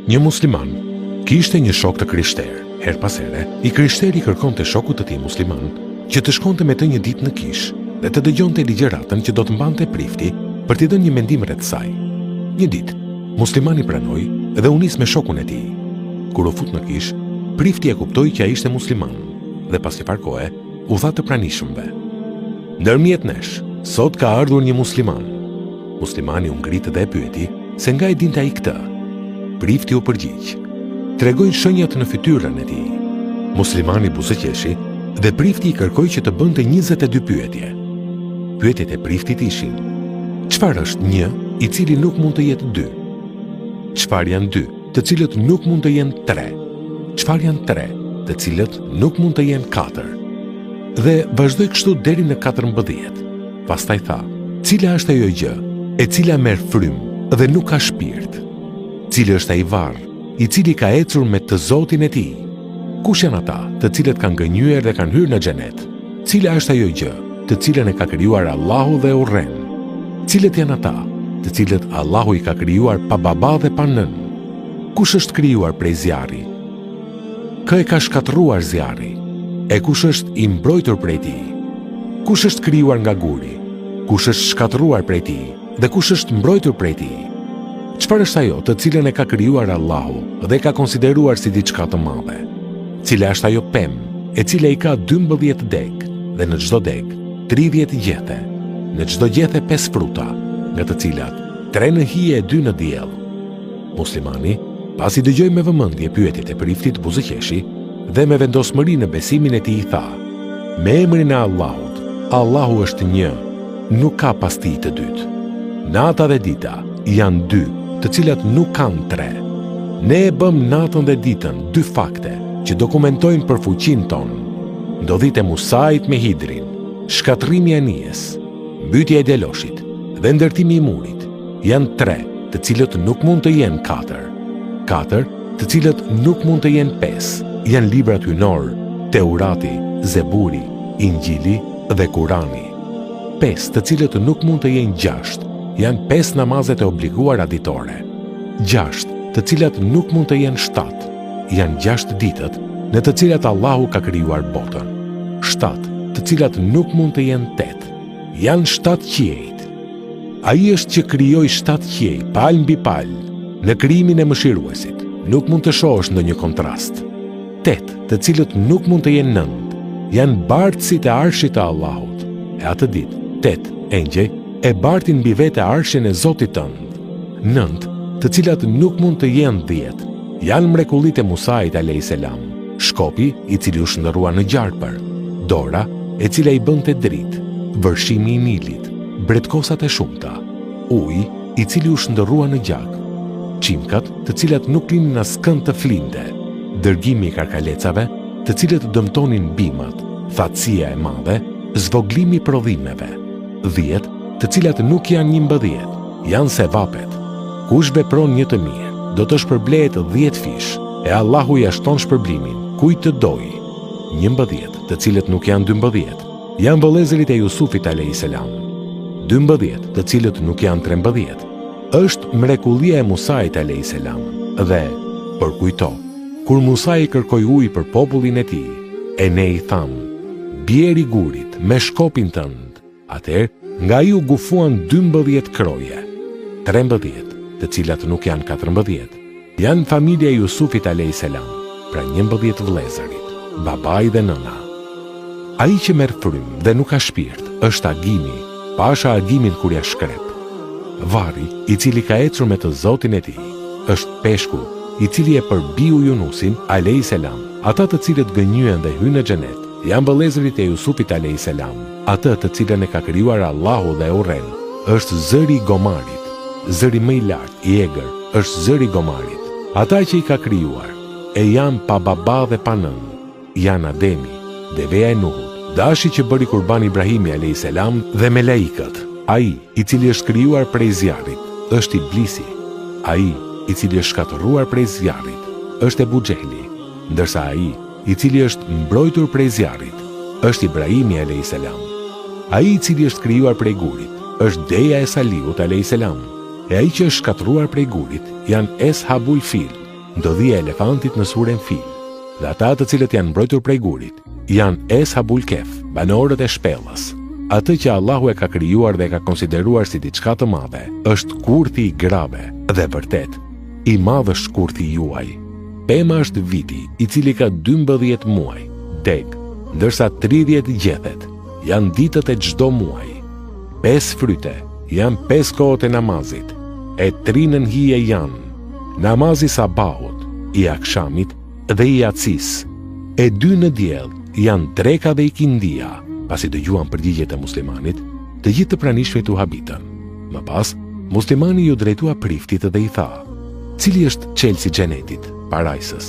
Një musliman kishte një shok të krishter. Her pas here, i krishteri kërkonte shokut të tij musliman që të shkonte me të një ditë në kish dhe të dëgjonte ligjëratën që do të mbante prifti për t'i dhënë një mendim rreth saj. Një ditë, muslimani pranoi dhe u nis me shokun e tij. Kur u fut në kish, prifti e kuptoi që ai ishte musliman dhe pas një farë kohe u dha të pranishmëve. Ndërmjet nesh, sot ka ardhur një musliman. Muslimani u ngrit dhe e pyeti se nga e dinte ai këtë. Prifti u përgjigj. Tregoi shenjat në fytyrën e tij. Muslimani buzëqeshi dhe prifti i kërkoi që të bënte 22 pyetje. Pyetjet e priftit ishin: çfarë është 1 i cili nuk mund të jetë 2? Çfarë janë 2 të cilët nuk mund të jenë 3? Çfarë janë 3 të cilët nuk mund të jenë 4? Dhe vazhdoi kështu deri në 14. Pastaj tha: cila është ajo gjë e cila merr frymë dhe nuk ka shpirt? Cili është ai varr i cili ka ecur me të Zotin e tij? Kush janë ata të cilët kanë gënjyer dhe kanë hyrë në xhenet? Cila është ajo gjë të cilën e ka krijuar Allahu dhe urren? Cilët janë ata të cilët Allahu i ka krijuar pa baba dhe pa nën? Kush është krijuar prej zjarri? Kë e ka shkatërruar zjarri? E kush është i mbrojtur prej tij? Kush është krijuar nga guri? Kush është shkatërruar prej tij dhe kush është mbrojtur prej tij? Çfarë është ajo të cilën e ka krijuar Allahu dhe ka konsideruar si diçka të madhe? Cila është ajo pemë e cila i ka 12 deg dhe në çdo deg 30 gjethe, në çdo gjethe 5 fruta, nga të cilat 3 në hije e 2 në diell? Muslimani, pasi dëgjoi me vëmendje pyetjet e priftit buzëqeshi dhe me vendosmëri në besimin e tij tha: me emrin e Allahut, Allahu është një, nuk ka pasti të dytë. Nata dhe dita janë 2 të cilat nuk kanë 3. Ne e bëm natën dhe ditën 2 fakte që dokumentojnë për fuqinë tonë. Ndodhit e Musait me Hidrin, shkatrimi i anijes, mbytja e Deloshit dhe ndërtimi i murit janë 3 të cilët nuk mund të jenë 4. 4 të cilët nuk mund të jenë 5 janë librat hynor, Teurati, Zeburi, Injili dhe Kurani. 5 të cilët nuk mund të jenë 6 janë 5 namazet e obliguara ditore. 6 të cilat nuk mund të jenë 7 janë 6 ditët në të cilat Allahu ka krijuar botën. 7 të cilat nuk mund të jenë 8 janë 7 qiejt. Ai është që krijoi 7 qiej palë mbi palë. Në krijimin e mëshiruesit nuk mund të shohësh ndonjë kontrast. 8 të cilët nuk mund të jenë 9 janë bartësit e arshit të Allahut. E atë ditë 8 engjëj e bartin mbi vete arshin e Zotit tënd. 9 të cilat nuk mund të jenë 10 janë mrekullitë e Musait a.s. Shkopi i cili u shndërrua në gjarpër, dora e cila i bënte dritë, vërshimi i Nilit, bretkosat e shumta, uji i cili u shndërrua në gjak, çimkat të cilat nuk linin askënd të flinte, dërgimi i karkalecave të cilët dëmtonin bimat, thatësia e madhe, zvoglimi i prodhimeve, 10 të cilat nuk janë 11, janë sevapet. Kush vepron një të mirë, do të shpërblehet 10 fish, e Allahu ja shton shpërblimin kujt të dojë. 11 të cilët nuk janë 12, janë vëllezërit e Jusufit a.s. 12 të cilët nuk janë 13, është mrekullia e Musait a.s. Dhe, përkujto, kur Musa i kërkoi ujë për popullin e tij, e ne i tham: bjeri gurit me shkopin tënd. Atëherë, nga ju gufuan 12 kroje, 13 të cilat nuk janë 14, janë familja e Jusufit a.s. Pra 11 vëllezërit, babai dhe nëna. Ai që merr frymë dhe nuk ka shpirt është Agimi, pasha Agimin kur ja shkrep. Varri i cili ka ecur me të Zotin e tij është peshku i cili e përbiu Yunusin a.s. Ata të cilët gënjyen dhe hynë në xhenet janë vëllezërit e Jusufit a.s. Atë të cilën e ka krijuar Allahu dhe urren është zëri i gomarit. Zëri më i lartë i egër është zëri i gomarit. Ata që i ka krijuar e janë pa baba dhe pa nën, janë Ademi, deveja e Nuhut, dashi që bëri kurban Ibrahimi a.s. dhe me laikët. Ai i cili është krijuar prej zjarrit është Iblisi. Ai i cili është shkatërruar prej zjarrit është Ebu Xehli, ndërsa ai i cili është mbrojtur prej zjarrit është Ibrahimi a.s. Ai i cili është krijuar prej gurit është Deja e Saliut a.s. E ai që është shkatruar prej gurit janë Eshabul Fil, ndodhia e elefantit në surën Fil, dhe ata të cilët janë mbrojtur prej gurit, janë Eshabul Kef, banorët e shpellës. Atë që Allahu e ka krijuar dhe e ka konsideruar si diçka të madhe, është kurthi i grave, dhe vërtet, i madh është kurthi juaj. Pema është viti, i cili ka 12 muaj, deg, ndërsa 30 gjethet, janë ditët e çdo muaji. 5 fryte, janë 5 kohët e namazit, e 3 nënhije janë namazi sabahut, i akshamit dhe i acis, e 2 në diell janë dreka dhe ikindia. Pasi dëgjuan përgjigjet e muslimanit, të gjithë të pranishmit u habitën. Më pas, muslimani ju drejtua priftit dhe i tha: "Cili është çelësi i xhenetit, parajsës?"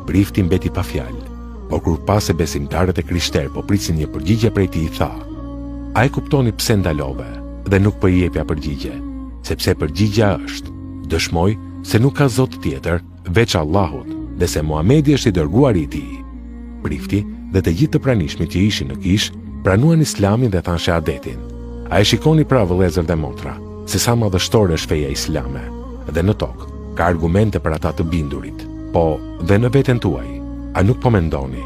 Prifti mbeti pa fjalë, por kur pa se besimtarët e krishterë po prisin një përgjigje prej tij, i tha: "A e kuptoni pse ndalove dhe nuk po i jepja përgjigje? Sepse përgjigja është: dëshmoj se nuk ka zot tjetër veç Allahut dhe se Muhamedi është i dërguari i tij." Prifti dhe të gjithë të pranishmit që ishin në kish pranuan islamin dhe thanë shahadetin. A e shikoni pra, vëllezër dhe motra, se sa madhështore është feja islame, dhe në tokë ka argumente për ata të bindurit, po dhe në veten tuaj, a nuk po mendoni